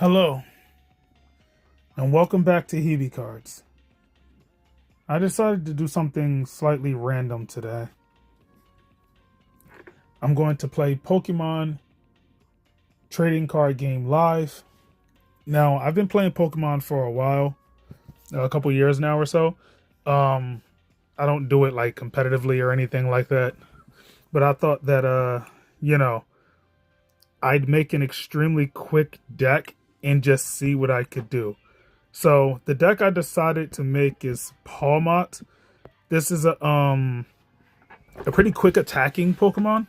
Hello, and welcome back to Hebe Cards. I decided to do something slightly random today. I'm going to play Pokemon trading card game live. Now, I've been playing Pokemon for a while, a couple years now or so. I don't do it like competitively or anything like that, but I thought that I'd make an extremely quick deck and just see what I could do. So the deck I decided to make is Pawmot. This is a pretty quick attacking Pokemon.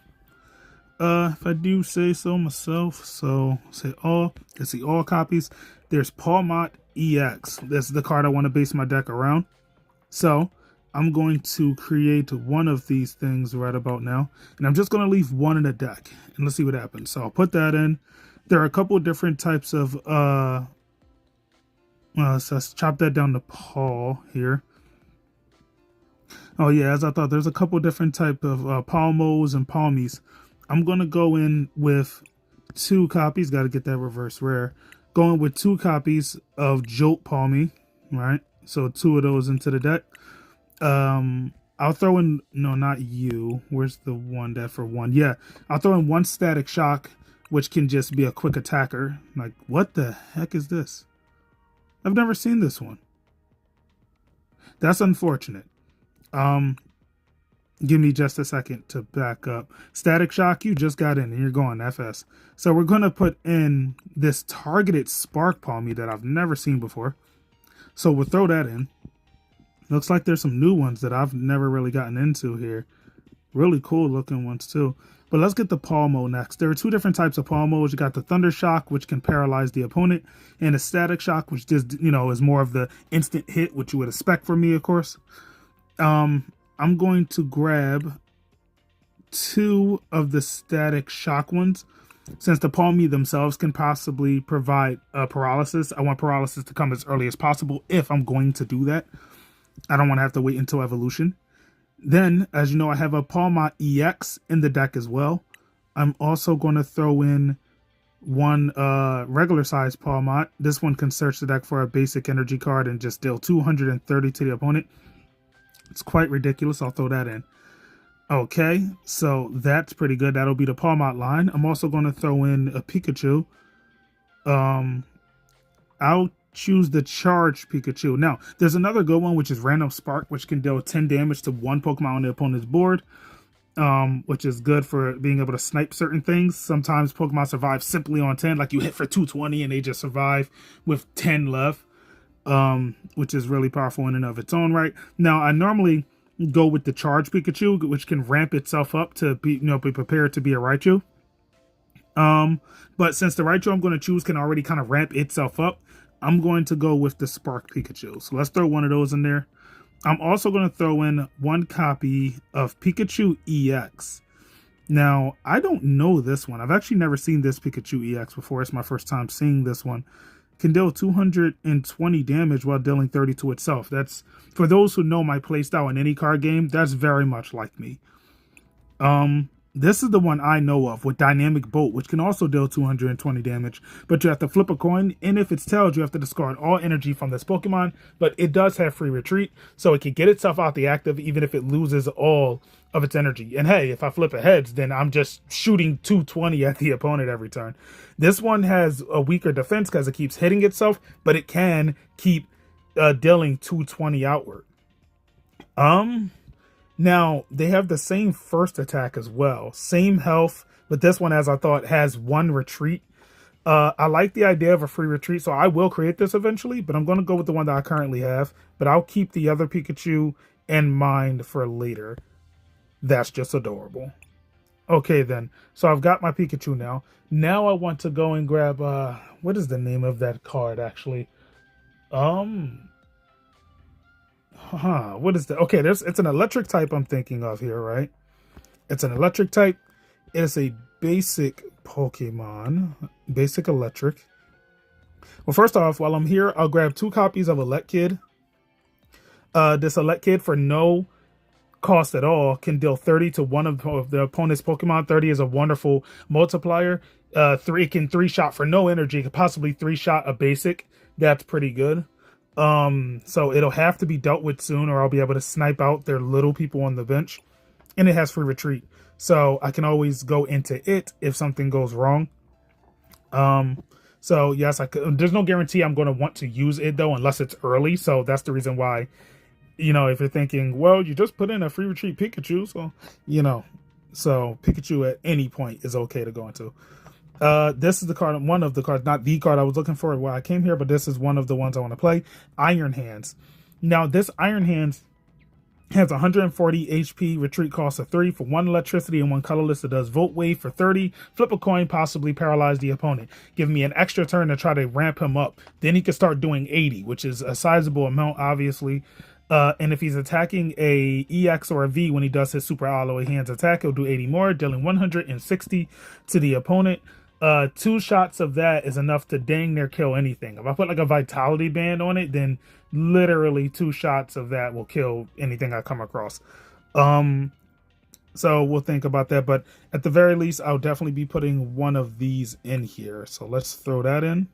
If I do say so myself. So say all. Let's see all copies. There's Pawmot EX. That's the card I want to base my deck around. So I'm going to create one of these things right about now, and I'm just going to leave one in the deck, and let's see what happens. So I'll put that in. There are a couple of different types of so let's chop that down to Paul here. Oh yeah, as I thought, there's a couple different type of Pawmots and Palmies. I'm gonna go in with 2 copies. Got to get that reverse rare. Going with 2 copies of Jolt Palmy, right? So 2 of those into the deck. I'll throw in not you. Where's the one that for 1? Yeah, I'll throw in 1 Static Shock, which can just be a quick attacker. Like, what the heck is this? I've never seen this one. That's unfortunate. Give me just a second to back up. Static Shock, you just got in and you're going FS. So we're going to put in this targeted Spark Palmy that I've never seen before. So we'll throw that in. Looks like there's some new ones that I've never really gotten into here. Really cool looking ones too. But let's get the Pawmo next. There are 2 different types of Pawmos. You got the Thunder Shock, which can paralyze the opponent, and a Static Shock, which just, is more of the instant hit, which you would expect from me, of course. I'm going to grab 2 of the Static Shock ones. Since the Palmy themselves can possibly provide paralysis, I want paralysis to come as early as possible if I'm going to do that. I don't want to have to wait until evolution. Then, as you know, I have a Pawmot EX in the deck as well. I'm also going to throw in 1 regular size Pawmot. This one can search the deck for a basic energy card and just deal 230 to the opponent. It's quite ridiculous. I'll throw that in. Okay, so that's pretty good. That'll be the Pawmot line. I'm also going to throw in a Pikachu. I'll choose the Charged Pikachu. Now, there's another good one, which is Random Spark, which can deal 10 damage to 1 Pokemon on the opponent's board, which is good for being able to snipe certain things. Sometimes Pokemon survive simply on 10, like you hit for 220 and they just survive with 10 left, which is really powerful in and of its own right. Now, I normally go with the Charged Pikachu, which can ramp itself up to be prepared to be a Raichu. But since the Raichu I'm going to choose can already kind of ramp itself up, I'm going to go with the Spark Pikachu. So let's throw 1 of those in there. I'm also going to throw in 1 copy of Pikachu EX. Now, I don't know this one. I've actually never seen this Pikachu EX before. It's my first time seeing this one. Can deal 220 damage while dealing 30 to itself. That's, for those who know my playstyle in any card game, that's very much like me. This is the one I know of with Dynamic Bolt, which can also deal 220 damage. But you have to flip a coin, and if it's tails, you have to discard all energy from this Pokemon. But it does have free retreat, so it can get itself out the active even if it loses all of its energy. And hey, if I flip a heads, then I'm just shooting 220 at the opponent every turn. This one has a weaker defense because it keeps hitting itself, but it can keep dealing 220 outward. Now, they have the same first attack as well. Same health, but this one, as I thought, has 1 retreat. I like the idea of a free retreat, so I will create this eventually, but I'm going to go with the one that I currently have. But I'll keep the other Pikachu in mind for later. That's just adorable. Okay, then. So I've got my Pikachu now. Now I want to go and grab, what is the name of that card, actually? What is that? Okay, it's an electric type I'm thinking of here, right? It's an electric type. It's a basic Pokemon. Basic electric. Well, first off, while I'm here, I'll grab 2 copies of Elect Kid. This Elect Kid for no cost at all can deal 30 to one of the opponent's Pokemon. 30 is a wonderful multiplier. It can 3-shot for no energy. It could possibly 3-shot a basic. That's pretty good. So it'll have to be dealt with soon, or I'll be able to snipe out their little people on the bench. And it has free retreat, so I can always go into it if something goes wrong. So yes, I could. There's no guarantee I'm going to want to use it though, unless it's early. So that's the reason why, if you're thinking, well, you just put in a free retreat Pikachu, so Pikachu at any point is okay to go into. This is the card, one of the cards, not the card I was looking for while I came here, but this is one of the ones I want to play. Iron Hands. Now, this Iron Hands has 140 HP, retreat cost of 3 for 1 electricity and 1 colorless. It does Volt Wave for 30, flip a coin, possibly paralyze the opponent. Give me an extra turn to try to ramp him up. Then he can start doing 80, which is a sizable amount, obviously. And if he's attacking a EX or a V when he does his Super Alloy Hands attack, he'll do 80 more, dealing 160 to the opponent. 2 shots of that is enough to dang near kill anything. If I put like a Vitality Band on it, then literally 2 shots of that will kill anything I come across. So we'll think about that. But at the very least, I'll definitely be putting one of these in here. So let's throw that in.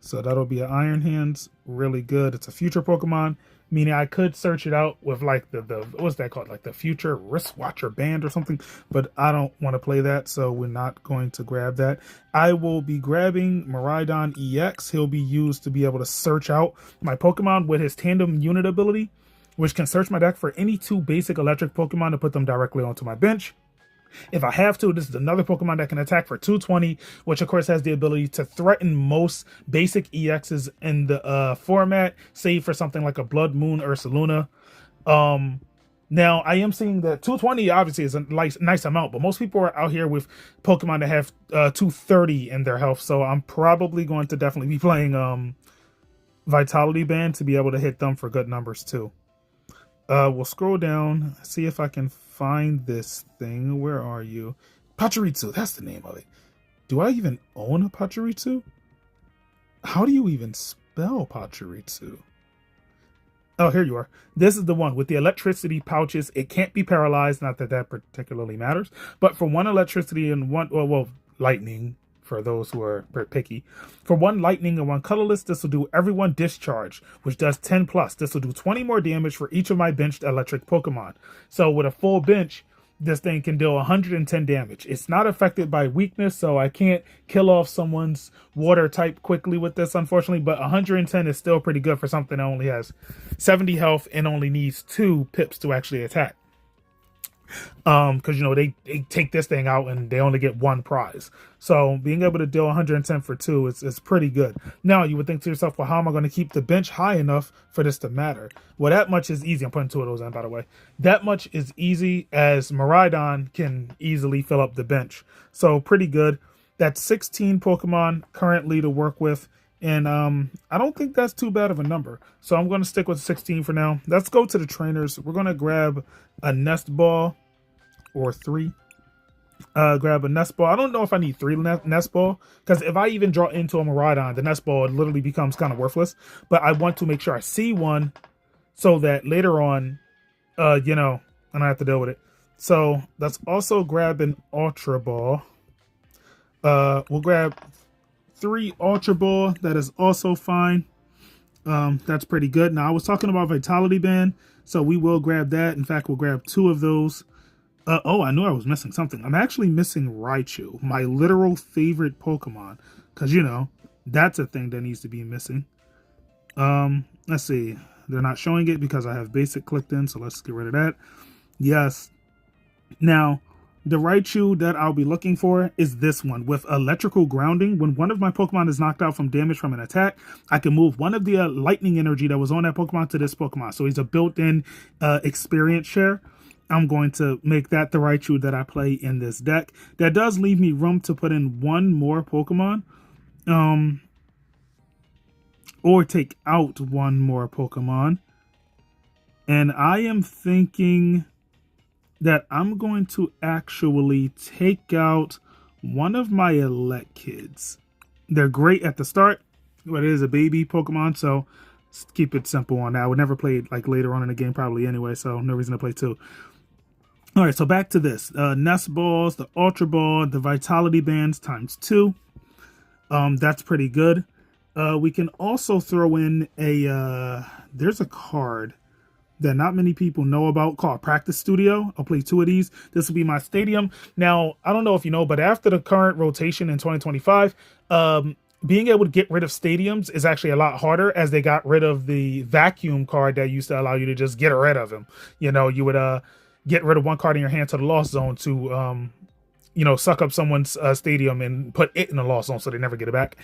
So that'll be an Iron Hands. Really good. It's a future Pokemon, meaning I could search it out with like the what's that called? Like the future wristwatcher band or something. But I don't want to play that, so we're not going to grab that. I will be grabbing Miraidon EX. He'll be used to be able to search out my Pokemon with his Tandem Unit ability, which can search my deck for any 2 basic electric Pokemon to put them directly onto my bench. If I have to, this is another Pokemon that can attack for 220, which of course has the ability to threaten most basic EXs in the format, save for something like a Blood Moon Ursaluna. Now, I am seeing that 220 obviously is a nice amount, but most people are out here with Pokemon that have 230 in their health, so I'm probably going to definitely be playing Vitality Band to be able to hit them for good numbers too. We'll scroll down, see if I can find this thing. Where are you? Pachirisu, that's the name of it. Do I even own a Pachirisu? How do you even spell Pachirisu? Oh, here you are. This is the one with the electricity pouches. It can't be paralyzed, not that that particularly matters, but for 1 electricity and 1, well, lightning, for those who are picky. For 1 lightning and 1 colorless, this will do everyone discharge, which does 10 plus. This will do 20 more damage for each of my benched electric Pokemon. So with a full bench, this thing can deal 110 damage. It's not affected by weakness, so I can't kill off someone's water type quickly with this, unfortunately, but 110 is still pretty good for something that only has 70 health and only needs 2 pips to actually attack. Because they take this thing out and they only get 1 prize, so being able to deal 110 for 2 is pretty good. Now you would think to yourself, well, how am I going to keep the bench high enough for this to matter? Well, that much is easy. I'm putting 2 of those in, by the way. That much is easy, as Miraidon can easily fill up the bench, so pretty good. That's 16 Pokemon currently to work with, and I don't think that's too bad of a number, so I'm going to stick with 16 for now. Let's go to the trainers. We're going to grab a Nest Ball or 3. Grab a Nest Ball. I don't know if I need 3 Nest Ball, because if I even draw into a Miraidon, the Nest Ball literally becomes kind of worthless, but I want to make sure I see one so that later on, I don't have to deal with it. So let's also grab an Ultra Ball. We'll grab 3 Ultra Ball. That is also fine. That's pretty good. Now, I was talking about Vitality Band, so we will grab that. In fact, we'll grab 2 of those. Oh, I knew I was missing something. I'm actually missing Raichu, my literal favorite Pokemon, because, that's a thing that needs to be missing. Let's see. They're not showing it because I have basic clicked in, so let's get rid of that. Yes. Now, the Raichu that I'll be looking for is this one with electrical grounding. When one of my Pokemon is knocked out from damage from an attack, I can move one of the lightning energy that was on that Pokemon to this Pokemon. So he's a built-in experience share. I'm going to make that the Raichu that I play in this deck. That does leave me room to put in 1 more Pokemon. Or take out 1 more Pokemon. And I am thinking that I'm going to actually take out one of my Elect kids. They're great at the start, but it is a baby Pokemon, so keep it simple on that. I would never play it like later on in the game probably anyway, so no reason to play 2. All right, so back to this. Nest balls, the Ultra Ball, the Vitality Bands times 2. That's pretty good. We can also throw in there's a card that not many people know about called Practice Studio. I'll play 2 of these. This will be my stadium. Now, I don't know if you know, but after the current rotation in 2025, being able to get rid of stadiums is actually a lot harder, as they got rid of the vacuum card that used to allow you to just get rid of them. You know, you would get rid of one card in your hand to the lost zone to suck up someone's stadium and put it in the lost zone so they never get it back.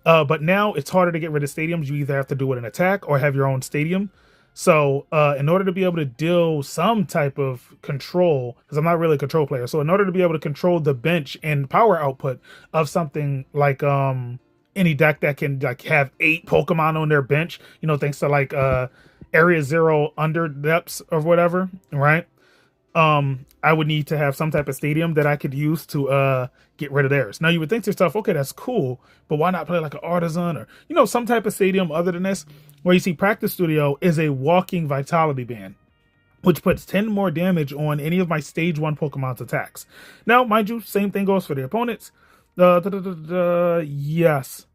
But now it's harder to get rid of stadiums. You either have to do it in attack or have your own stadium. So in order to be able to deal some type of control, because I'm not really a control player, so in order to be able to control the bench and power output of something like any deck that can like have 8 Pokemon on their bench, thanks to like Area 0 under depths or whatever, right? I would need to have some type of stadium that I could use to get rid of theirs. Now you would think to yourself, okay, that's cool, but why not play like an Artisan or some type of stadium other than this? Where you see Practice Studio is a walking Vitality Band, which puts 10 more damage on any of my stage 1 Pokemon's attacks. Now, mind you, same thing goes for the opponents. Yes.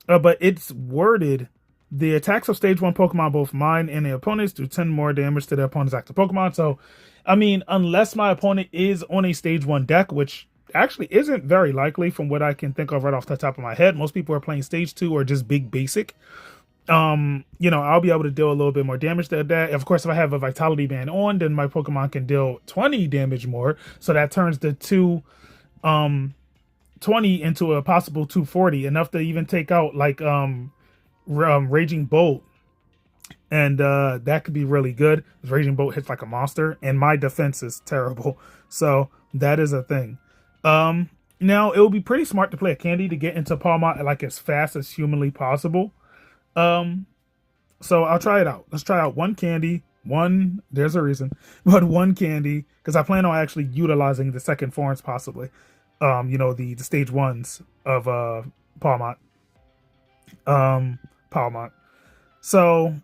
But it's worded, the attacks of stage 1 Pokemon, both mine and the opponents, do 10 more damage to the opponent's active Pokemon. So, I mean, unless my opponent is on a stage 1 deck, which actually isn't very likely from what I can think of right off the top of my head. Most people are playing stage 2 or just big basic. I'll be able to deal a little bit more damage to that. Of course, if I have a Vitality Band on, then my Pokemon can deal 20 damage more. So that turns the 220 into a possible 240, enough to even take out like Raging Bolt. And that could be really good. Raging Bolt hits like a monster, and my defense is terrible. So that is a thing. Now, it would be pretty smart to play a candy to get into Pawmot like as fast as humanly possible. So I'll try it out. Let's try out one candy. There's a reason, but one candy, because I plan on actually utilizing the second forms possibly. The stage 1s of Pawmot. Pawmot. So,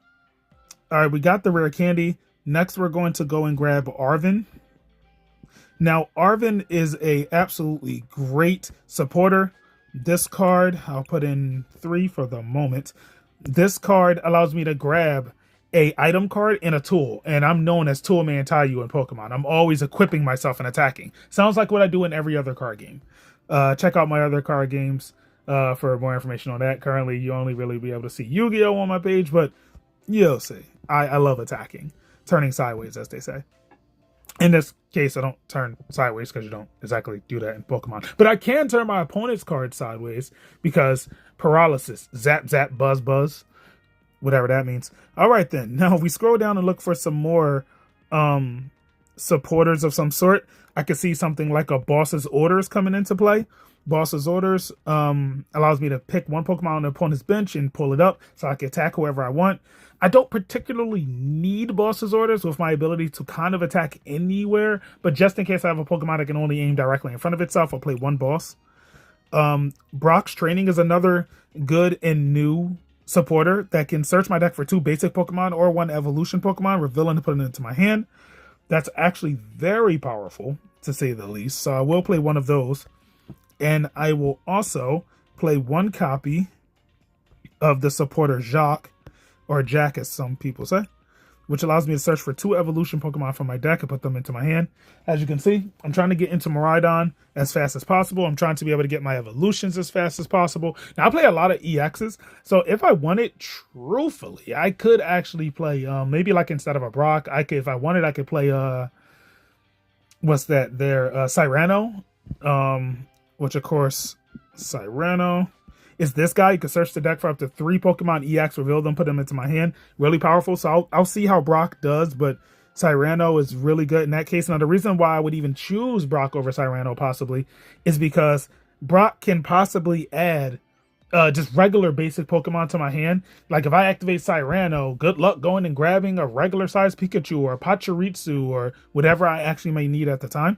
all right, we got the rare candy. Next, we're going to go and grab Arven. Now, Arven is a absolutely great supporter. This card, I'll put in 3 for the moment. This card allows me to grab a item card and a tool, and I'm known as Toolman Taiyu in Pokemon. I'm always equipping myself and attacking. Sounds like what I do in every other card game. Check out my other card games for more information on that. Currently, you only really be able to see Yu-Gi-Oh! On my page, but you'll see. I love attacking. Turning sideways, as they say. In this case, I don't turn sideways because you don't exactly do that in Pokemon. But I can turn my opponent's card sideways because paralysis. Zap, zap, buzz, buzz. Whatever that means. All right, then. Now, if we scroll down and look for some more supporters of some sort, I can see something like a Boss's Orders coming into play. Boss's Orders allows me to pick one Pokemon on the opponent's bench and pull it up so I can attack whoever I want. I don't particularly need Boss's Orders with my ability to kind of attack anywhere, but just in case I have a Pokemon that can only aim directly in front of itself, I'll play one boss. Brock's Training is another good and new supporter that can search my deck for 2 basic Pokemon or 1 evolution Pokemon, reveal and put it into my hand. That's actually very powerful, to say the least, so I will play one of those. And I will also play 1 copy of the supporter Jacques, or Jack as some people say, which allows me to search for 2 evolution Pokemon from my deck and put them into my hand. As you can see, I'm trying to get into Miraidon as fast as possible. I'm trying to be able to get my evolutions as fast as possible. Now, I play a lot of EXs, so if I wanted, truthfully, I could actually play, maybe like instead of a Brock, if I wanted, I could play, Cyrano, which of course, Cyrano is this guy. You can search the deck for up to 3 Pokemon EX, reveal them, put them into my hand. Really powerful. So I'll see how Brock does, but Cyrano is really good in that case. Now, the reason why I would even choose Brock over Cyrano possibly is because Brock can possibly add just regular basic Pokemon to my hand. Like if I activate Cyrano, good luck going and grabbing a regular sized Pikachu or Pachirisu or whatever I actually may need at the time.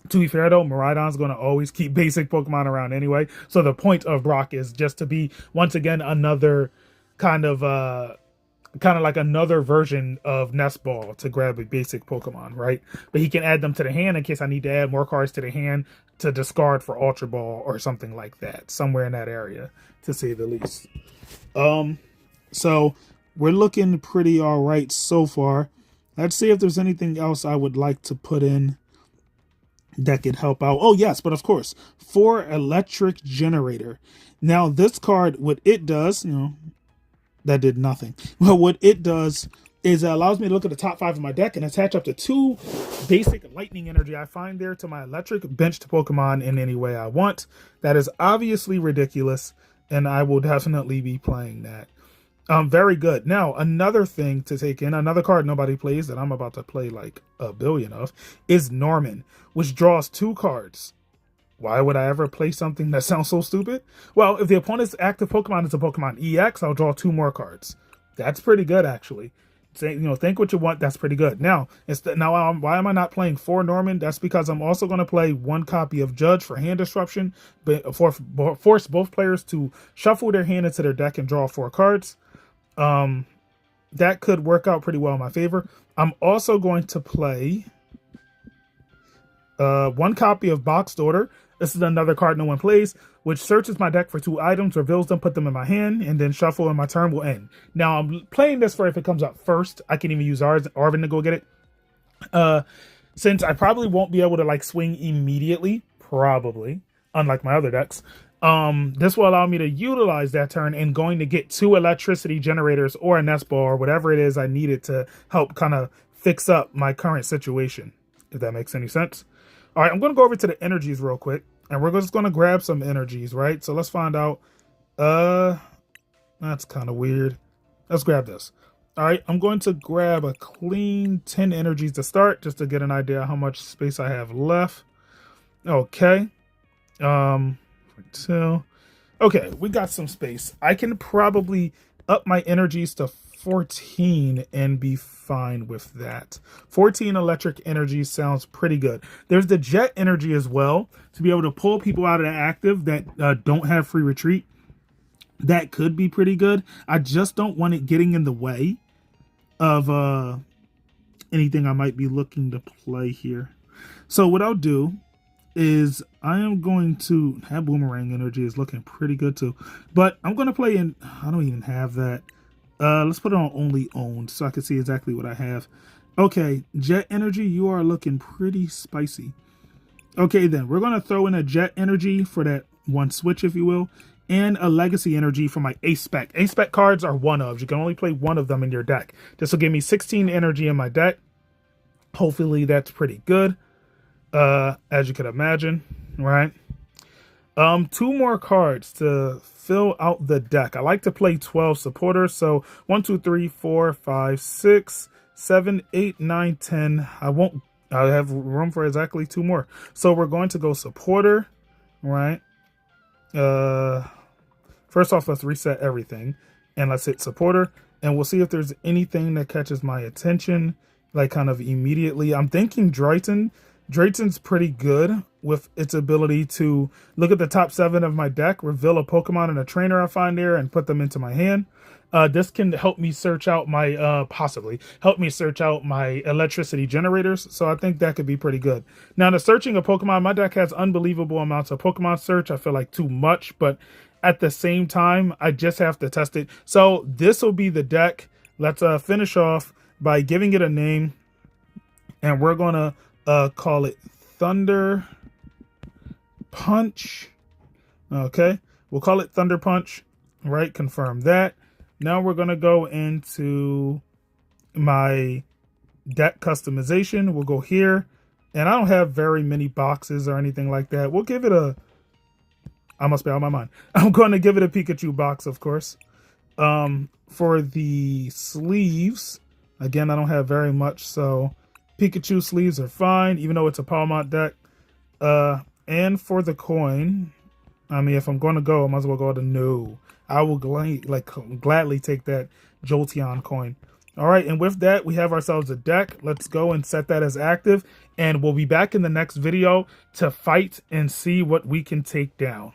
To be fair though, Miraidon's going to always keep basic Pokemon around anyway. So the point of Brock is just to be, once again, another kind of kind of like another version of Nest Ball to grab a basic Pokemon, right? But he can add them to the hand in case I need to add more cards to the hand to discard for Ultra Ball or something like that, somewhere in that area, to say the least. So we're looking pretty all right so far. Let's see if there's anything else I would like to put in that could help out. Oh, yes, but of course, 4 Electric Generator. Now, this card, what it does, that did nothing. Well, what it does is it allows me to look at the top 5 of my deck and attach up to 2 basic lightning energy I find there to my electric benched Pokemon in any way I want. That is obviously ridiculous, and I will definitely be playing that. Very good. Now, another thing to take in, another card nobody plays that I'm about to play like a billion of, is Norman, which draws 2 cards. Why would I ever play something that sounds so stupid? Well, if the opponent's active Pokemon is a Pokemon EX, I'll draw 2 more cards. That's pretty good, actually. Think what you want. That's pretty good. Now, why am I not playing 4 Norman? That's because I'm also going to play 1 copy of Judge for hand disruption, but force both players to shuffle their hand into their deck and draw 4 cards. That could work out pretty well in my favor. I'm also going to play 1 copy of Boxed Order. This is another card no one plays, which searches my deck for 2 items, reveals them, put them in my hand, and then shuffle, and my turn will end. Now, I'm playing this for if it comes up first. I can even use Arvin to go get it. Since I probably won't be able to swing immediately, probably, unlike my other decks, this will allow me to utilize that turn and going to get 2 electricity generators or a Nest Ball or whatever it is I needed to help kind of fix up my current situation, if that makes any sense. All right, I'm going to go over to the energies real quick, and we're just going to grab some energies, right? So let's find out. That's kind of weird. Let's grab this. All right, I'm going to grab a clean 10 energies to start, just to get an idea how much space I have left. Okay. 2. Okay, we got some space. I can probably up my energies to 14 and be fine with that. 14 electric energy sounds pretty good. There's the jet energy as well to be able to pull people out of the active that don't have free retreat. That could be pretty good. I just don't want it getting in the way of anything I might be looking to play here. So what I'll do is I am going to have Boomerang energy is looking pretty good too, but I'm going to play in, I don't even have that. Let's put it on only owned so I can see exactly what I have. Okay, jet energy, you are looking pretty spicy. Okay, then we're going to throw in a jet energy for that 1 switch, if you will, and a legacy energy for my ace spec. Ace spec cards are 1-ofs. You can only play 1 of them in your deck. This will give me 16 energy in my deck. Hopefully that's pretty good. As you could imagine, right? 2 more cards to fill out the deck. I like to play 12 supporters. So 1, 2, 3, 4, 5, 6, 7, 8, 9, 10. I have room for exactly 2 more. So we're going to go supporter, right? First off, let's reset everything and let's hit supporter, and we'll see if there's anything that catches my attention, kind of immediately. I'm thinking Drayton. Drayton's pretty good with its ability to look at the top 7 of my deck, reveal a Pokemon and a trainer I find there, and put them into my hand. This can help me search out my, possibly help me search out my electricity generators. So I think that could be pretty good. Now, the searching of Pokemon, my deck has unbelievable amounts of Pokemon search. I feel like too much, but at the same time, I just have to test it. So this will be the deck. Let's finish off by giving it a name, and we're going to call it Thunder Punch. Okay, we'll call it Thunder Punch, right? Confirm that. Now we're going to go into my deck customization. We'll go here, and I don't have very many boxes or anything like that. We'll give it a, I must be out of my mind. I'm going to give it a Pikachu box, of course. For the sleeves, again, I don't have very much, so Pikachu sleeves are fine, even though it's a Pawmot deck. And for the coin, I mean, if I'm going to go, I might as well go to no. I will gladly take that Jolteon coin. All right, and with that, we have ourselves a deck. Let's go and set that as active, and we'll be back in the next video to fight and see what we can take down.